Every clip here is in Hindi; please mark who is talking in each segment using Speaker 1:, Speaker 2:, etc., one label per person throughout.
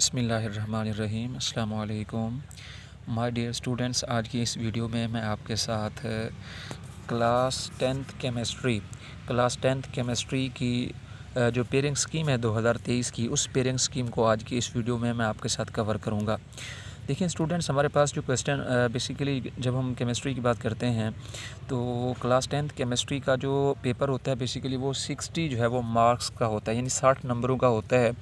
Speaker 1: बिस्मिल्लाहिर्रहमानिर्रहीम अस्सलाम वालेकुम माय डियर स्टूडेंट्स। आज की इस वीडियो में मैं आपके साथ क्लास टेंथ केमिस्ट्री की जो पेयरिंग स्कीम है 2023 की, उस पेयरिंग स्कीम को आज की इस वीडियो में मैं आपके साथ कवर करूँगा। देखिए स्टूडेंट्स, हमारे पास जो क्वेश्चन बेसिकली जब हम केमिस्ट्री की बात करते हैं तो क्लास टेंथ केमिस्ट्री का जो पेपर होता है बेसिकली वो 60 जो है वो मार्क्स का होता है, यानी 60 नंबरों का होता है।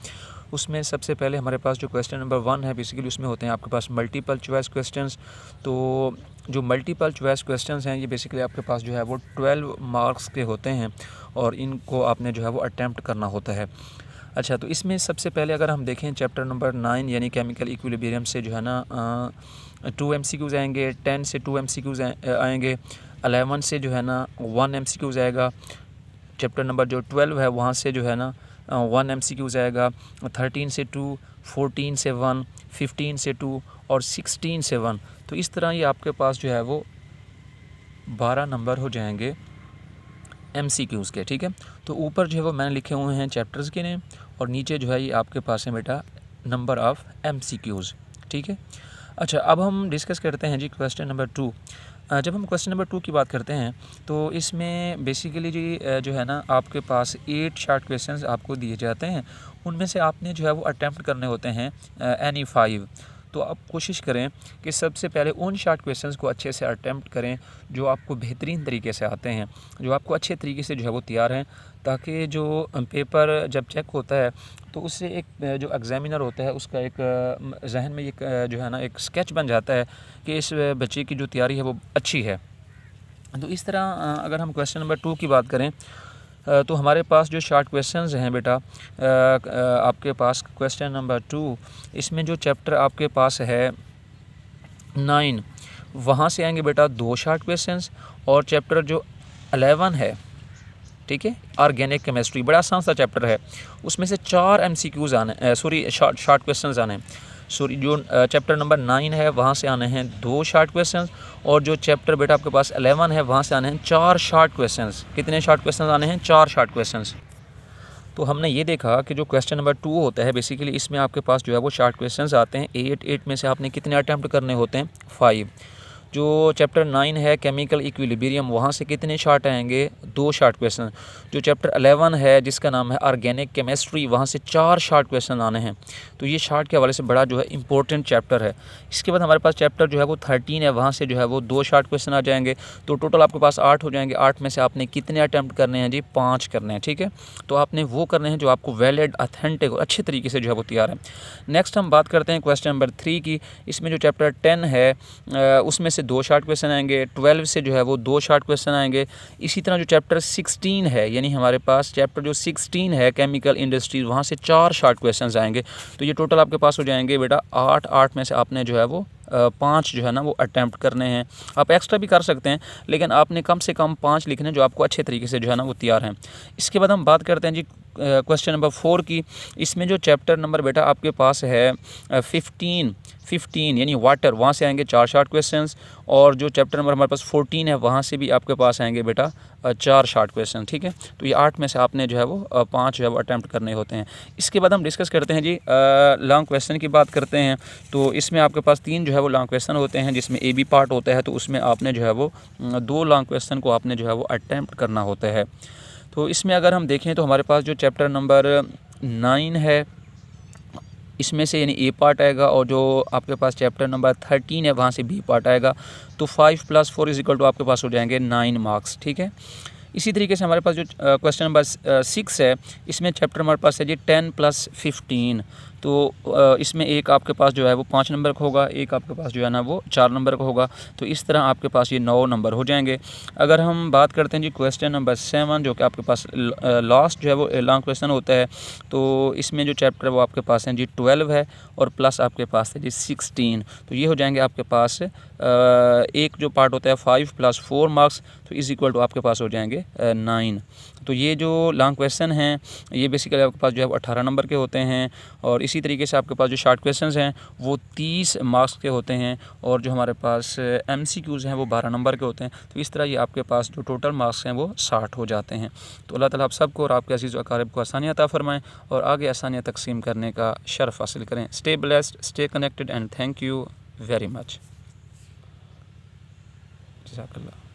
Speaker 1: उसमें सबसे पहले हमारे पास जो क्वेश्चन नंबर 1 है बेसिकली उसमें होते हैं आपके पास मल्टीपल चॉइस क्वेश्चंस। तो जो मल्टीपल चॉइस क्वेश्चंस हैं ये बेसिकली आपके पास जो है वो 12 मार्क्स के होते हैं और इनको आपने जो है वो अटैम्प्ट करना होता है। अच्छा, तो इसमें सबसे पहले अगर हम देखें चैप्टर नंबर 9 यानी केमिकल इक्विलिब्रियम से जो है ना 2 MCQs आएंगे, 10 से 2 MCQs आएंगे, 11 से जो है ना 1 MCQs आएगा। चैप्टर नंबर जो 12 है वहाँ से जो है ना 1 MCQs आएगा, 13 से 2, 14 से 1, 15 से 2 और 16 से 1। तो इस तरह ये आपके पास जो है वो 12 नंबर हो जाएंगे MCQs के। ठीक है, तो ऊपर जो है वो मैंने लिखे हुए हैं चैप्टर्स के नेम और नीचे जो है ये आपके पास है बेटा नंबर ऑफ़ MCQs। ठीक है, अच्छा अब हम डिस्कस करते हैं जी क्वेश्चन नंबर 2। जब हम क्वेश्चन नंबर 2 की बात करते हैं तो इसमें बेसिकली जी जो है ना आपके पास 8 शॉर्ट क्वेश्चंस आपको दिए जाते हैं, उनमें से आपने जो है वो अटैम्प्ट करने होते हैं एनी 5। तो आप कोशिश करें कि सबसे पहले उन शॉर्ट क्वेश्चंस को अच्छे से अटैम्प्ट करें जो आपको बेहतरीन तरीके से आते हैं, जो आपको अच्छे तरीके से जो है वो तैयार हैं, ताकि जो पेपर जब चेक होता है तो उससे एक जो एग्ज़ामिनर होता है उसका एक जहन में एक जो है ना एक स्केच बन जाता है कि इस बच्चे की जो तैयारी है वो अच्छी है। तो इस तरह अगर हम क्वेश्चन नंबर 2 की बात करें तो हमारे पास जो शॉर्ट क्वेश्चंस हैं बेटा आपके पास क्वेश्चन नंबर 2, इसमें जो चैप्टर आपके पास है 9 वहाँ से आएंगे बेटा 2 शॉर्ट क्वेश्चंस और चैप्टर जो 11 है, ठीक है, ऑर्गेनिक केमिस्ट्री, बड़ा आसान सा चैप्टर है, उसमें से 4 MCQs आने शॉर्ट क्वेश्चंस आने जो चैप्टर नंबर 9 है वहाँ से आने हैं 2 शॉर्ट क्वेश्चंस और जो चैप्टर बेटा आपके पास 11 है वहाँ से आने हैं 4 शॉर्ट क्वेश्चंस। कितने शॉर्ट क्वेश्चंस आने हैं? 4 शॉर्ट क्वेश्चंस। तो हमने ये देखा कि जो क्वेश्चन नंबर 2 होता है बेसिकली इसमें आपके पास जो है वो शॉर्ट क्वेश्चंस आते हैं 8 में से आपने कितने अटैम्प्ट करने होते हैं? 5। जो चैप्टर 9 है केमिकल इक्विलिब्रियम वहाँ से कितने शॉर्ट आएंगे? 2 शॉर्ट क्वेश्चन। जो चैप्टर 11 है जिसका नाम है ऑर्गेनिक केमिस्ट्री वहाँ से 4 शॉर्ट क्वेश्चन आने हैं। तो ये शॉर्ट के हवाले से बड़ा जो है इंपॉर्टेंट चैप्टर है। इसके बाद हमारे पास चैप्टर जो है वो 13 है, वहाँ से जो है वो 2 शॉर्ट क्वेश्चन आ जाएंगे। तो टोटल आपके पास 8 हो जाएंगे। 8 में से आपने कितने अटैम्प्ट करने हैं जी? 5 करने हैं। ठीक है, तो आपने वो करने हैं जो आपको वैलिड, ऑथेंटिक और अच्छे तरीके से जो है वो तैयार है। नेक्स्ट हम बात करते हैं क्वेश्चन नंबर 3 की। इसमें जो चैप्टर 10 है उसमें से 2 शॉर्ट क्वेश्चन आएंगे, 12 से जो है वो 2 शॉर्ट क्वेश्चन आएंगे। इसी तरह जो चैप्टर 16 है यानी हमारे पास चैप्टर जो 16 है केमिकल इंडस्ट्रीज वहाँ से 4 शॉर्ट क्वेश्चन आएंगे। तो ये टोटल आपके पास हो जाएंगे बेटा 8 में से आपने जो है वो 5 जो है ना वो अटैम्प्ट करने हैं। आप एक्स्ट्रा भी कर सकते हैं लेकिन आपने कम से कम 5 लिखने जो आपको अच्छे तरीके से जो है ना वो तैयार हैं। इसके बाद हम बात करते हैं जी क्वेश्चन नंबर 4 की। इसमें जो चैप्टर नंबर बेटा आपके पास है 15 यानी वाटर, वहाँ से आएंगे 4 शॉर्ट क्वेश्चंस और जो चैप्टर नंबर हमारे पास 14 है वहाँ से भी आपके पास आएंगे बेटा 4 शॉर्ट क्वेश्चन। ठीक है, तो ये 8 में से आपने जो है वो 5 जो है वो अटैम्प्ट करने होते हैं। इसके बाद हम डिस्कस करते हैं जी लॉन्ग क्वेश्चन की बात करते हैं। तो इसमें आपके पास 3 जो है वो लॉन्ग क्वेश्चन होते हैं जिसमें AB पार्ट होता है, तो उसमें आपने जो है वो 2 लॉन्ग क्वेश्चन को आपने जो है वो अटैम्प्ट करना होता है। तो इसमें अगर हम देखें तो हमारे पास जो चैप्टर नंबर 9 है इसमें से यानी A पार्ट आएगा और जो आपके पास चैप्टर नंबर 13 है वहाँ से B पार्ट आएगा। तो 5 + 4 = आपके पास हो जाएंगे 9 मार्क्स। ठीक है, इसी तरीके से हमारे पास जो क्वेश्चन नंबर 6 है इसमें चैप्टर हमारे पास है जी 10 + 15। तो इसमें एक आपके पास जो है वो 5 नंबर का होगा, एक आपके पास जो है ना वो 4 नंबर का होगा। तो इस तरह आपके पास ये 9 नंबर हो जाएंगे। अगर हम बात करते हैं जी क्वेश्चन नंबर 7 जो कि आपके पास लास्ट जो है वो लॉन्ग क्वेश्चन होता है, तो इसमें जो चैप्टर है वो आपके पास है जी 12 है और प्लस आपके पास है जी 16। तो ये हो जाएंगे आपके पास एक जो पार्ट होता है 5 + 4 मार्क्स, तो इज इक्वल टू आपके पास हो जाएंगे
Speaker 2: ये 9। तो ये जो लॉन्ग क्वेश्चन हैं ये बेसिकली आपके पास जो है 18 नंबर के होते हैं, और इसी तरीके से आपके पास जो शॉर्ट क्वेश्चंस हैं वो 30 मार्क्स के होते हैं, और जो हमारे पास MCQs हैं वो 12 नंबर के होते हैं। तो इस तरह ये आपके पास जो टोटल मार्क्स हैं वो 60 हो जाते हैं। तो अल्लाह ताला आप सबको और आपके अज़ीज़ व अक़ारिब को आसानियाँ अता फ़रमाएँ और आगे आसानियाँ तक़सीम करने का शर्फ़ हासिल करें। Stay blessed, stay connected and thank you very much. जज़ाकल्लाह।